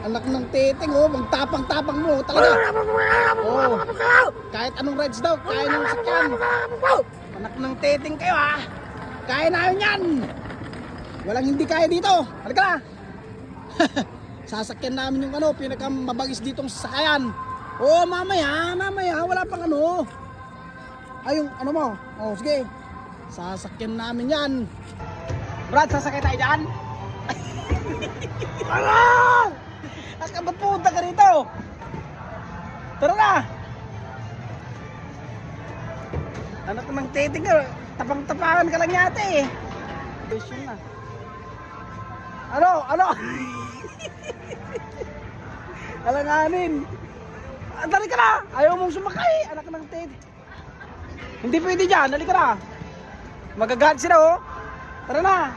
Anak ng titing, oh, magtapang-tapang mo talaga. Oh, kahit anong rides daw, kaya niyong sakyan. Anak ng titing kayo, ha. Kaya namin yan. Walang hindi kaya dito. Halika na. Sasakyan namin yung ano, pinakamabagis ditong sasakyan. Oh, mamaya, wala pang ano. Ay, yung ano mo. Oh, sige. Sasakyan namin yan. Brad, sasakay tayo dyan. Tara! Aka ba't punta ka rito? Tara na! Anak ng titing ka, tapang-tapangan ka lang yata eh. Besyon na. Ano? Alanganin. Andali ka na! Ayaw mong sumakay, anak ng titing. Hindi pwede dyan, dali ka na. Magagalit sila oh. Tara na.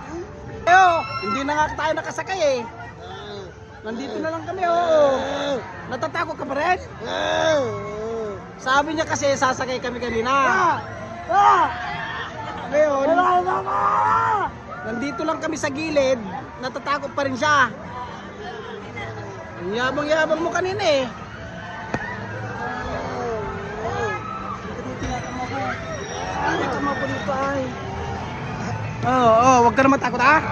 Ayo, hindi na nga tayo nakasakay eh. Nandito na lang kami oh. Natatakot ka pa rin? Sabi niya kasi sasakay kami kanina. Ngayon, nandito lang kami sa gilid. Natatakot pa rin siya. Ang yabang-yabang mo kanina eh. Hindi ka mapunta ay. Wag ka na matakot ha?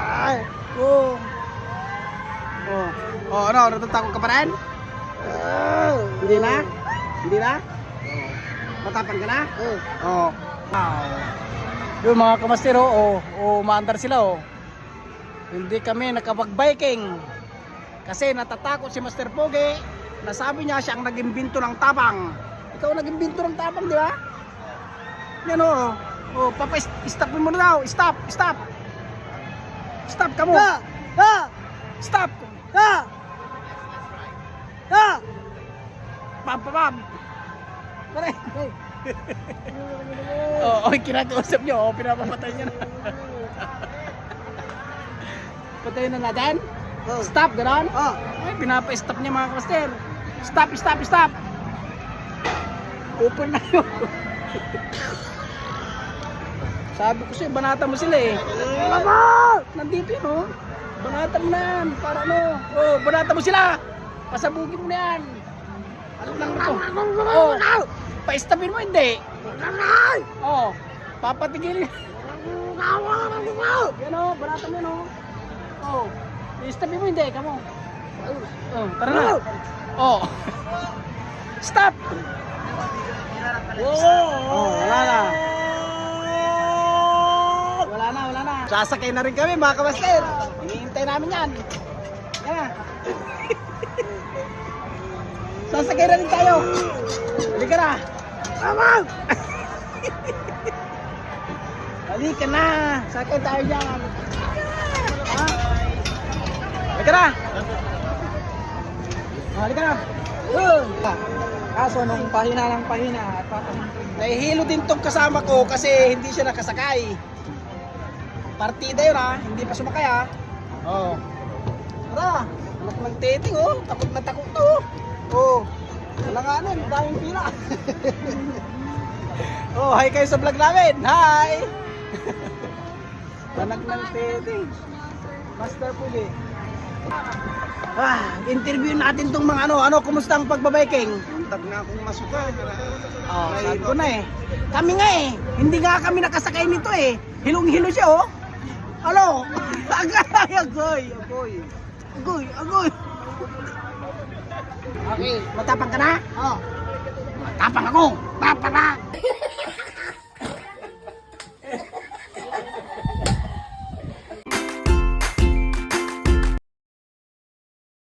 Ano, natatakot ka pa rin? Hindi na? Hindi na? Matapang ka na? Yung mga kamastero, umaandar sila Hindi kami nakapag-biking. Kasi natatakot si Master Pogi. Nasabi niya siya ang nag-imbento ng tapang. Ikaw nag-imbento ng tapang, di ba? Yan papa-stopin mo na daw. Stop ka mo. Stop. Pam. Pare. Kinakausap niyo, pinapapatay niya na. Patayin na natin? Stop, gano'n? Ay, pinapa-stop niya mga master. Stop. Open na yun. Sabi ko sa'yo, banata mo sila eh. Nandito yun Banata mo na yan. Para ano? Banata mo sila. Pasabugin mo na yan. Ano lang ito? Pa-stopin mo hindi. Papatigilin. Yan banata mo yun i-stopin mo hindi. Kamo. Tara na. Stop. Wala na. Sasakay na rin kami mga kamaster. Hinihintay namin yan. Yan. Sasakay na rin tayo. Halika na. Halika na. Sakay tayo dyan. Halika na. Halika na. Kaso nung pahina ng pahina at Nahihilo din tong kasama ko kasi hindi siya nakasakay. Partida yun hindi pa sumakay Tara, anak ng titing takot na takot to. Alanganin, daming pila. Hi kayo sa vlog namin. Hi. Anak ng titing. Master Pogi. Interview natin tong mga kumusta ang pagbabiking? Tag na akong masuka. Sabi ko na Kami nga hindi nga kami nakasakay nito Hilong-hilo siya Agoy. Okay, matapang ka na? Matapang ako. Papara.